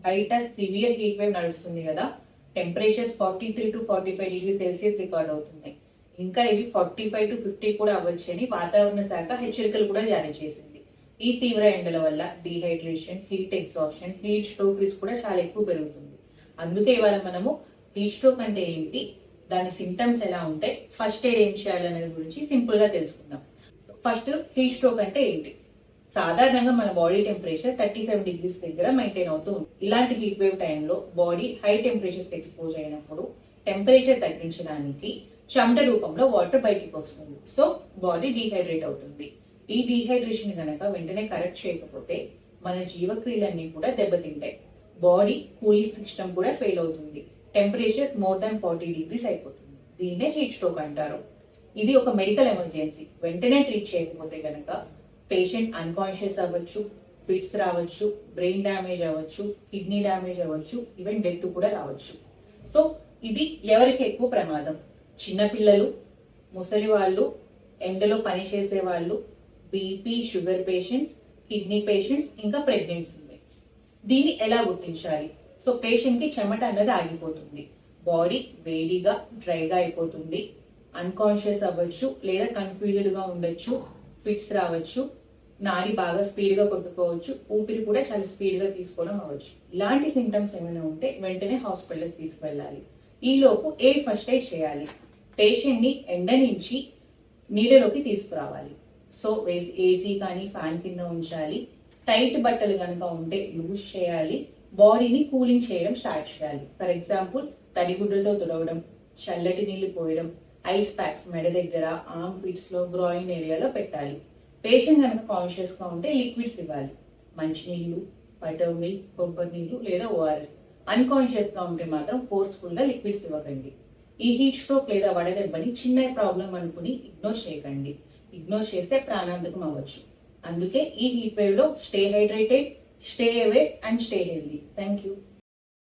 బయట severe heat wave నడుస్తుంది కదా, temperatures 43 to 45 degree Celsius record అవుతున్నాయి. ఇంకా ఇవి 45 to 50 కూడా అవ్వచ్చు అని వాతావరణ శాఖ హెచ్చరికలు కూడా జారీ చేసింది. ఈ తీవ్ర ఎండల వల్ల dehydration, heat exhaustion, heat stroke risk కూడా చాలా ఎక్కువ పెరుగుతుంది. అందుకే ఇవాళ మనము హీట్ స్ట్రోక్ అంటే ఏంటి, దాని సింటమ్స్ ఎలా ఉంటాయి, ఫస్ట్ ఎయిడ్ ఏం చేయాలనే గురించి సింపుల్ గా తెలుసుకుందాం. ఫస్ట్ హీట్ స్ట్రోక్ అంటే ఏంటి? సాధారణంగా మన బాడీ టెంపరేచర్ 37 డిగ్రీస్ దగ్గర మెయింటైన్ అవుతూ ఉంది. ఇలాంటి హీట్ వేవ్ టైంలో బాడీ హై టెంపరేచర్స్ ఎక్స్పోజ్ అయినప్పుడు టెంపరేచర్ తగ్గించడానికి చెమట రూపంలో వాటర్ బయటికి వస్తుంది. సో బాడీ డీహైడ్రేట్ అవుతుంది. ఈ డీహైడ్రేషన్ కనుక వెంటనే కరెక్ట్ చేయకపోతే మన జీవక్రియలన్నీ కూడా దెబ్బతింటాయి. బాడీ కూలింగ్ సిస్టమ్ కూడా ఫెయిల్ అవుతుంది. టెంపరేచర్ మోర్ దాన్ 40 డిగ్రీస్ అయిపోతుంది. దీన్నే హీట్ స్ట్రోక్ అంటారు. ఇది ఒక మెడికల్ ఎమర్జెన్సీ. వెంటనే ట్రీట్ చేయకపోతే కనుక పేషెంట్ అన్కాన్షియస్ అవ్వచ్చు, ఫిట్స్ రావచ్చు, బ్రెయిన్ డ్యామేజ్ అవ్వచ్చు, కిడ్నీ డ్యామేజ్ అవ్వచ్చు, ఈవెన్ డెత్ కూడా రావచ్చు. సో ఇది ఎవరికి ఎక్కువ ప్రమాదం? చిన్నపిల్లలు, ముసలి వాళ్ళు, ఎండలో పని చేసే వాళ్ళు, BP sugar patients, kidney patients, ఇంకా ప్రెగ్నెంట్ ఫీమేల్. దీన్ని ఎలా గుర్తించాలి? సో పేషెంట్ కి చెమట అన్నది ఆగిపోతుంది, బాడీ వేడిగా డ్రైగా అయిపోతుంది, అన్కాన్షియస్ అవ్వచ్చు లేదా కన్ఫ్యూజ్డ్ గా ఉండొచ్చు, ఫిట్స్ రావచ్చు, నాడి బాగా స్పీడ్ గా కొట్టుకోవచ్చు, ఊపిరి కూడా చాలా స్పీడ్ గా తీసుకోవడం అవ్వచ్చు. ఇలాంటి సింటమ్స్ ఏమైనా ఉంటే వెంటనే హాస్పిటల్కి తీసుకువెళ్ళాలి. ఈలోపు ఏ ఫస్ట్ ఎయిడ్ చేయాలి? పేషెంట్ ని ఎండ నుంచి నీడలోకి తీసుకురావాలి. సో ఏసీ కానీ ఫ్యాన్ కింద ఉంచాలి. టైట్ బట్టలు కనుక ఉంటే లూజ్ చేయాలి. బాడీని కూలింగ్ చేయడం స్టార్ట్ చేయాలి. ఫర్ ఎగ్జాంపుల్ తడిగుడ్డతో తుడవడం, చల్లటి నీళ్లు పోయడం, ఐస్ ప్యాక్స్ మెడ దగ్గర, ఆర్మ్ పిట్స్ లో, గ్రాయిన్ ఏరియాలో పెట్టాలి. పేషెంట్ కనుక కాన్షియస్ గా ఉంటే లిక్విడ్స్ ఇవ్వాలి. మంచినీళ్లు, బటర్ మిల్క్, కొబ్బరి నీళ్లు లేదా ఓఆర్ఎస్. అన్కాన్షియస్ గా ఉంటే మాత్రం ఫోర్స్ఫుల్ గా లిక్విడ్స్ ఇవ్వకండి. ఈ హీట్ స్ట్రోక్ లేదా వడదెబ్బని చిన్న ప్రాబ్లం అనుకుని ఇగ్నోర్ చేయకండి. ఇగ్నోర్ చేస్తే ప్రాణాంతకం అవ్వచ్చు. అందుకే ఈ హీట్ వేవ్ లో stay hydrated, stay away and stay healthy. Thank you.